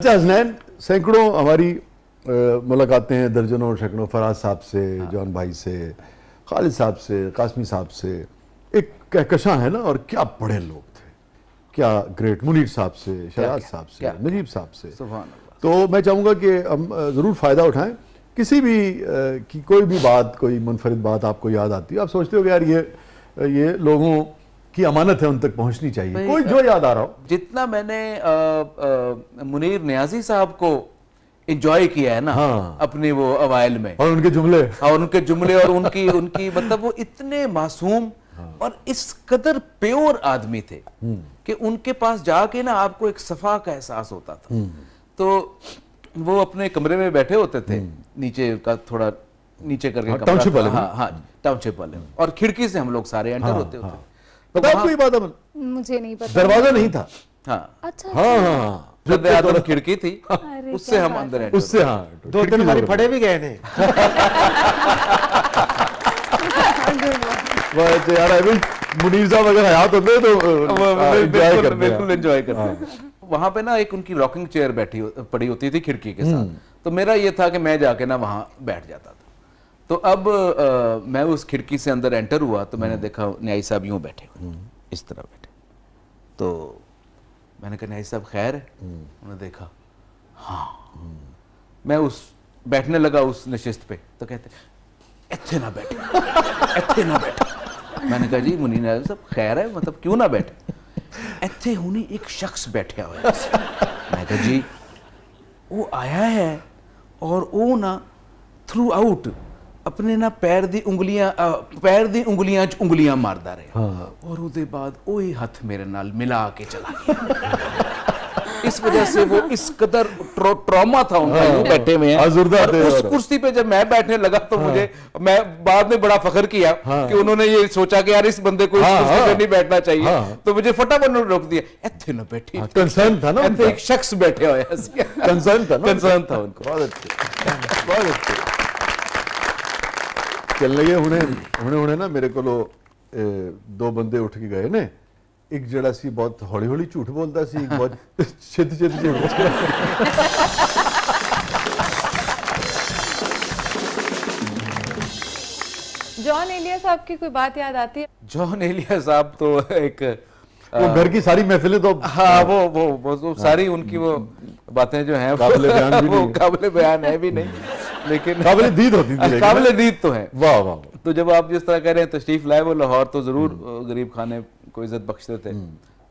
اچھا حسنین، سینکڑوں ہماری ملاقاتیں ہیں، درجنوں اور سینکڑوں، فراز صاحب سے، جان بھائی سے، خالد صاحب سے، قاسمی صاحب سے، ایک کہکشاں ہے نا، اور کیا بڑے لوگ تھے، کیا گریٹ، منیر صاحب سے، شہزاد صاحب سے، نجیب صاحب سے. تو میں چاہوں گا کہ ہم ضرور فائدہ اٹھائیں. کسی بھی کی کوئی بھی بات، کوئی منفرد بات آپ کو یاد آتی ہے، آپ سوچتے ہو کہ یار یہ لوگوں کی امانت ہے، ان تک پہنچنی چاہیے، کوئی جو یاد آ رہا ہو. جتنا میں نے منیر نیازی صاحب کو انجوائے کیا ہے نا اپنی وہ اوائل میں، اور ان کے جملے اور ان کی مطلب وہ اتنے معصوم اور اس قدر پیور آدمی تھے کہ ان کے پاس جا کے نا آپ کو ایک صفا کا احساس ہوتا تھا. تو وہ اپنے کمرے میں بیٹھے ہوتے تھے، نیچے کا تھوڑا نیچے کر کے ٹاؤن شپ والے، ہاں ٹاؤن شپ والے، اور کھڑکی سے ہم لوگ سارے انٹر ہوتے ہوتے. پتا آپ کو یہ بات ہے؟ مجھے نہیں پتا، دروازہ نہیں تھا. ہاں اچھا خد اعظم کھڑکی تھی، اس سے ہم اندر انٹر. اس سے ہاں 2-3 ہماری پڑے بھی گئے تھے. منیر صاحب اگر حیات ہوتے تو بالکل انجوائے کرتے. وہاں پہ نا ایک ان کی راکنگ چیئر پڑی ہوتی تھی کھڑکی کے ساتھ. تو میرا یہ تھا کہ میں جا کے نا وہاں بیٹھ جاتا تھا. تو اب میں اس کھڑکی سے اندر انٹر ہوا تو میں نے دیکھا نیائی صاحب یوں بیٹھے ہوئے، اس طرح بیٹھے. تو میں نے کہا نیائی صاحب خیر ہے؟ انہوں نے دیکھا، ہاں. میں اس بیٹھنے لگا اس نشست پہ، تو کہتے ایتھے نہ بیٹھے، ایتھے نہ بیٹھے. میں نے کہا جی منیر نیازی صاحب خیر ہے، مطلب کیوں نہ بیٹھے؟ ایتھے ہونی ایک شخص بیٹھے ہوئے. میں کہا جی وہ آیا ہے اور وہ نا تھرو آؤٹ اپنے نا پیر دی انگلیاں انگلیاں ماردا رہے، اور اس دے بعد وہی ہاتھ میرے نال ملا کے چلا گیا. اس وجہ سے وہ اس قدر ٹراما تھا ان کا، یوں بیٹھے ہوئے ہیں. اور اس کرسی پہ جب میں بیٹھنے لگا تو میں بعد میں بڑا فخر کیا کہ انہوں نے یہ سوچا کہ یار اس بندے کو اس کرسی پہ نہیں بیٹھنا چاہیے. تو مجھے فٹافٹ روک دیا، ایتھے نہ بیٹھی. کنسرن تھا نا، ایتھے ایک شخص بیٹھے ہوئے ہیں. کنسرن تھا ان کو. بہت اچھے بہت اچھے چل لگے. ہنے نا میرے کو دو بندے اٹھ کے گئے نے. ایک جڑا سی بہت ہولی ہولی جھوٹ بولتا سی، ایک بہت چھت جھوٹ بولتا. جان ایلیا صاحب کی کوئی بات یاد آتی ہے؟ جان ایلیا صاحب تو ایک وہ گھر کی ساری محفلیں تو ہاں وہ ساری ان کی وہ باتیں جو ہیں قابل بیان ہے بھی نہیں، لیکن قابل دید ہوتی تھی. قابل دید تو ہیں. واہ واہ. تو جب آپ جس طرح کہہ رہے ہیں تشریف لائے وہ لاہور، تو ضرور غریب خانے کو عزت بخشتے تھے.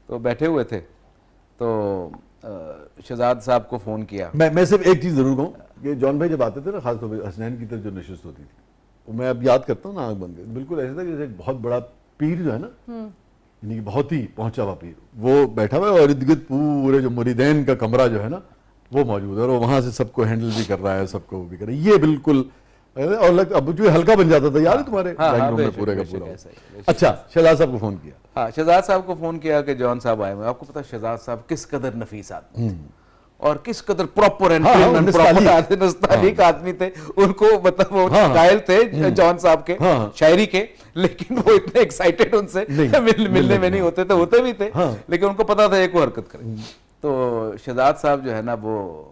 تو بیٹھے ہوئے تھے تو شہزاد صاحب کو فون کیا. میں صرف ایک چیز ضرور کہوں کہ جان بھائی جب آتے تھے نا، خاص طور پہ حسنین کی طرف جو نشست ہوتی تھی، وہ میں اب یاد کرتا ہوں نا آنکھ بند کے، بالکل ایسا تھا کہ جیسے ایک بہت بڑا پیر جو ہے نا، یعنی کہ بہت ہی پہنچا ہوا پیر، وہ بیٹھا ہوا ہے، اور ارد گرد پورے جو مریدین کا کمرہ جو ہے نا وہ موجود ہے، اور وہ وہاں سے سب کو ہینڈل بھی کر رہا ہے، سب کو وہ بھی کر رہا ہے. یہ بالکل اور اب جو ہلکا بن جاتا تھا، یاد ہے تمہارے ڈرائنگ روم میں پورے کا پورا. اچھا شہزاد صاحب کو فون کیا. ہاں شہزاد صاحب کو فون کیا کہ جان صاحب آئے ہوئے. آپ کو پتا شہزاد صاحب کس قدر نفیس آدمی تھے اور کس قدر پراپر نستعلیق آدمی تھے. ان کو مطلب وہ قائل تھے جان صاحب کے شاعری کے، لیکن وہ اتنے ایکسائٹیڈ ان سے ملنے میں نہیں ہوتے تھے، ہوتے بھی تھے، لیکن ان کو پتا تھا ایک وہ حرکت کرے. تو شہزاد صاحب جو ہے نا وہ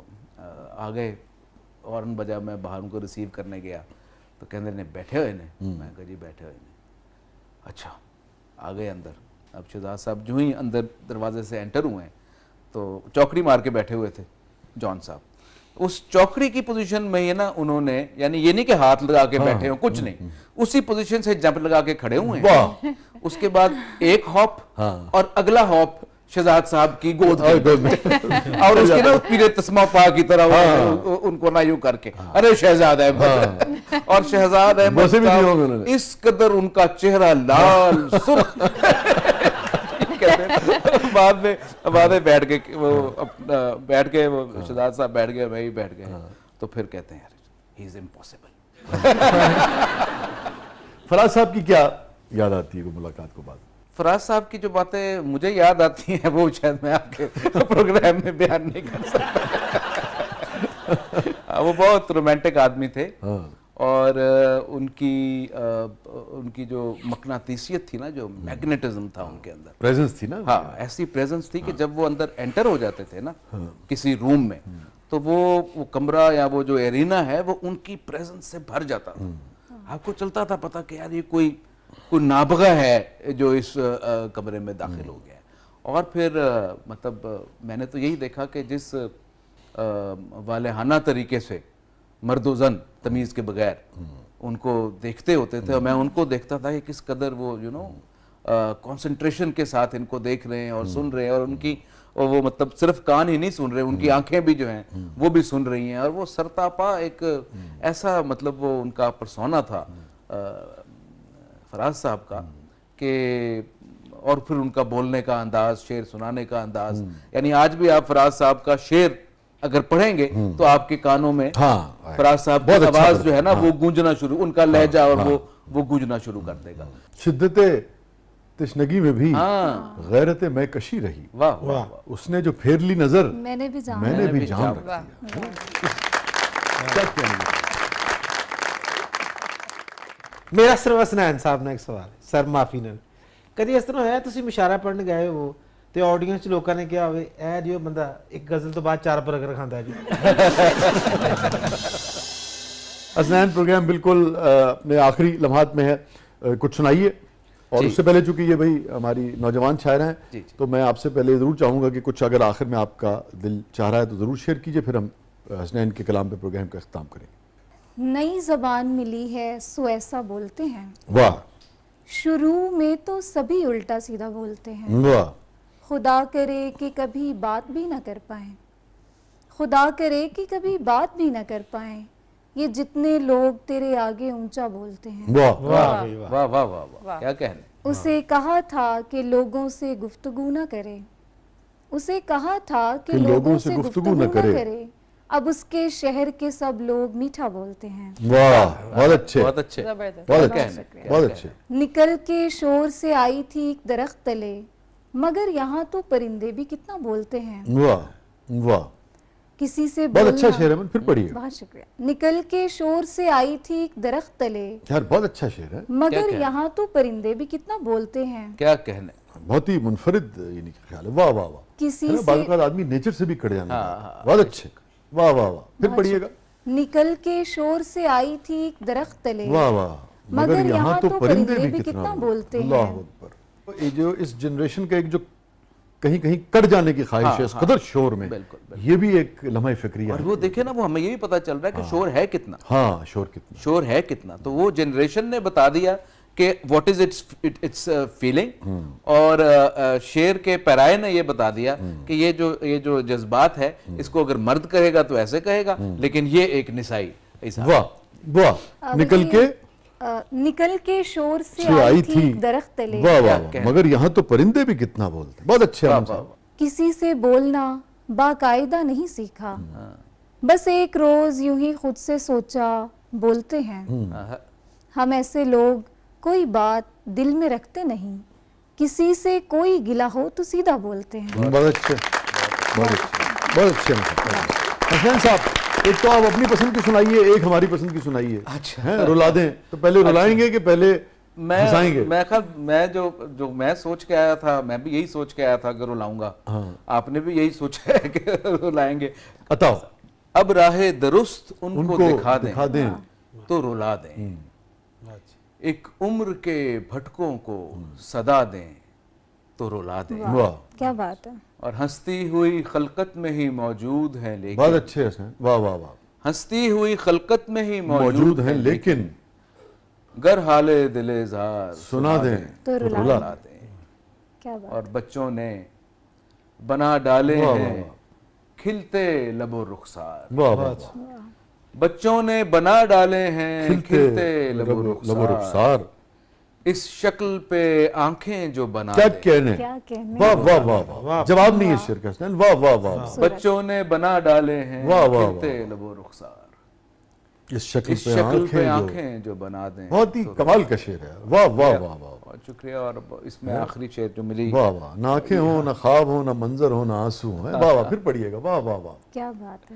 آ گئے، ہارن بجا، میں باہر ان کو ریسیو کرنے گیا تو کہنے نے بیٹھے ہوئے نے. میں کہا جی بیٹھے ہوئے نے. اچھا آ گئے اندر. اب شہزاد صاحب جو ہی اندر دروازے سے انٹر ہوئے ہیں تو چوکڑی مار کے بیٹھے ہوئے تھے جان صاحب. اس چوکڑی کی پوزیشن میں یہ نا انہوں نے، یعنی یہ نہیں کہ ہاتھ لگا کے بیٹھے ہوں، کچھ نہیں، اسی پوزیشن سے جمپ لگا کے کھڑے ہوئے ہیں. اس کے بعد ایک ہاپ اور اگلا ہاپ شہزاد صاحب کی گود میں، اور اس کے نا پیرے تسمہ پا کی طرح ان کو نہ یوں کر کے، ارے شہزاد احمد. اور شہزاد احمد اس قدر ان کا چہرہ لال سرخ. بعد میں بیٹھ کے وہ شہزاد صاحب بیٹھ گئے، میں ہی بیٹھ گئے. تو پھر کہتے ہیں ہی از امپاسبل. فراز صاحب کی کیا یاد آتی ہے ملاقات کو بعد؟ فراز صاحب کی جو باتیں مجھے یاد آتی ہیں وہ شاید میں آپ کے پروگرام میں بیان نہیں کر سکتا. وہ بہت رومانٹک آدمی تھے، اور ان کی جو مقناطیسیت تھی نا, جو میگنیٹزم تھا ان کے اندر, پریزنس تھی نا. ہاں ایسی پریزنس تھی کہ جب وہ اندر انٹر ہو جاتے تھے نا کسی روم میں, تو وہ کمرہ یا وہ جو ایرینا ہے وہ ان کی پریزنس سے بھر جاتا تھا. آپ کو چلتا تھا پتا کہ یار یہ کوئی نابغہ ہے جو اس کمرے میں داخل ہو گیا ہے. اور پھر مطلب میں نے تو یہی دیکھا کہ جس والہانہ طریقے سے مرد و زن تمیز کے بغیر ان کو دیکھتے ہوتے تھے, اور میں ان کو دیکھتا تھا کہ کس قدر وہ کنسنٹریشن کے ساتھ ان کو دیکھ رہے ہیں اور سن رہے ہیں, اور ان کی وہ مطلب صرف کان ہی نہیں سن رہے, ان کی آنکھیں بھی جو ہیں وہ بھی سن رہی ہیں. اور وہ سرتاپا ایک ایسا مطلب وہ ان کا پرسونا تھا فراز صاحب کا, کہ اور پھر ان کا بولنے کا انداز, شعر سنانے کا انداز, یعنی آج بھی آپ فراز صاحب کا شعر اگر پڑھیں گے تو آپ کے کانوں میں فراز صاحب کی آواز جو ہے نا وہ گونجنا شروع, ان کا لہجہ اور وہ گونجنا شروع کر دے گا. شدت تشنگی میں بھی غیرت میں کشی رہی, واہ واہ, اس نے جو پھیر لی نظر میں نے بھی جان میں نے بھی جان واہ. میرا صرف حسنین صاحب نے ایک سوال ہے سر معافی نال, کدی اس طرح ہویا تسی مشاعرہ پڑھن گئے ہو تے آڈینس چ لوکاں نے کہا ہوئے اے جو بندہ ایک غزل تو بعد 4 برگر کھاندا ہے جی. حسنین پروگرام بالکل اپنے آخری لمحات میں ہے, کچھ سنائیے. اور اس سے پہلے چونکہ یہ بھائی ہماری نوجوان شاعر ہیں تو میں آپ سے پہلے ضرور چاہوں گا کہ کچھ اگر آخر میں آپ کا دل چاہ رہا ہے تو ضرور شیئر کیجئے, پھر ہم حسنین کے کلام پہ پروگرام کا اختتام کریں. نئی زبان ملی ہے سو ایسا بولتے ہیں, واہ شروع میں تو سبھی الٹا سیدھا بولتے ہیں, واہ, خدا کرے کہ کبھی بات بھی نہ کر پائیں, خدا کرے کہ کبھی بات بھی نہ کر پائیں, یہ جتنے لوگ تیرے آگے اونچا بولتے ہیں. واہ واہ واہ واہ واہ, کیا کہنے. اسے کہا تھا کہ لوگوں سے گفتگو نہ کرے, اسے کہا تھا کہ لوگوں سے گفتگو نہ کرے, اب اس کے شہر کے سب لوگ میٹھا بولتے ہیں. واہ, بہت اچھے, بہت اچھے, بہت اچھے, بہت اچھے. نکل کے شور سے آئی تھی ایک درخت تلے, مگر یہاں تو پرندے بھی کتنا بولتے ہیں. واہ واہ, کسی سے بہت اچھا بولنا, شعر ہے, پھر پڑھیے. بہت شکریہ. نکل کے شور سے آئی تھی ایک درخت تلے, یار بہت اچھا شعر ہے, مگر یہاں تو پرندے بھی کتنا بولتے ہیں. کیا کہنے, بہت ہی منفرد یعنی خیال ہے. واہ واہ واہ, کسی بعض اوقات آدمی نیچر سے بھی کٹ جانا ہے. بہت اچھے, واہ واہ واہ, پھر پڑھیے گا. نکل کے شور سے آئی تھی ایک درخت تلے, واہ واہ, مگر یہاں تو پرندے بھی کتنا بولتے ہیں. اللہ اکبر. یہ جو اس جنریشن کا ایک جو کہیں کہیں کٹ جانے کی خواہش ہے اس قدر شور میں, یہ بھی ایک لمحہ فکری ہے. اور وہ دیکھیں نا, وہ ہمیں یہ بھی پتا چل رہا ہے کہ شور ہے کتنا. ہاں, شور کتنا, شور ہے کتنا. تو وہ جنریشن نے بتا دیا کہ واٹ از اٹس فیلنگ, اور شعر کے پیرائے نے یہ بتا دیا کہ یہ جو جذبات ہے اس کو اگر مرد کہے گا تو ایسے کہے گا, لیکن یہ ایک نسائی. واہ واہ, نکل کے شور سے آئی تھی ایک درخت تلے, واہ واہ, مگر یہاں تو پرندے بھی کتنا بولتے ہیں. بہت اچھے. کسی سے بولنا باقاعدہ نہیں سیکھا, بس ایک روز یوں ہی خود سے سوچا بولتے ہیں. ہم ایسے لوگ کوئی بات دل میں رکھتے نہیں, کسی سے کوئی گلہ ہو تو سیدھا بولتے ہیں. بہت اچھے, بہت اچھے, بہت اچھے. حسین صاحب, ایک تو آپ اپنی پسند کی سنائیے, ایک ہماری پسند کی سنائیے. اچھا, رلا دیں تو پہلے رلائیں گے کہ پہلے ہنسائیں گے؟ میں جو میں سوچ کے آیا تھا, میں بھی یہی سوچ کے آیا تھا اگر رلاؤں گا, آپ نے بھی یہی سوچا ہے کہ رلائیں گے. عطا, اب راہ درست ان کو دکھا دیں تو رلا دیں, ایک عمر کے بھٹکوں کو صدا دیں تو رلا دیں. کیا بات ہے. اور ہنستی ہوئی خلقت میں ہی موجود ہیں لیکن, بہت اچھے حسین, واہ واہ واہ, ہنستی ہوئی خلقت میں ہی موجود ہیں لیکن گر حال دل اظہار سنا دیں تو رلا دیں. کیا بات. اور بچوں نے بنا ڈالے ہیں کھلتے لب و رخسار, واہ واہ, بچوں نے بنا ڈالے ہیں کھلتے لب و رخسار, اس شکل پہ آنکھیں جو بنا دیں. کیا کہنے, واہ واہ واہ واہ, جواب نہیں ہے شعر کا حسین, واہ واہ واہ. بچوں نے بنا ڈالے ہیں کھلتے لب و رخسار, اس شکل پہ آنکھیں جو بنا دیں. بہت ہی کمال کا شعر ہے. واہ واہ واہ واہ, بہت شکریہ. اور اس میں آخری شعر جو ملی, واہ واہ, نہ آنکھیں ہوں نہ خواب ہوں نہ منظر ہوں نہ آنسو ہوں. واہ واہ, پھر پڑھیے گا. واہ واہ واہ, کیا بات ہے.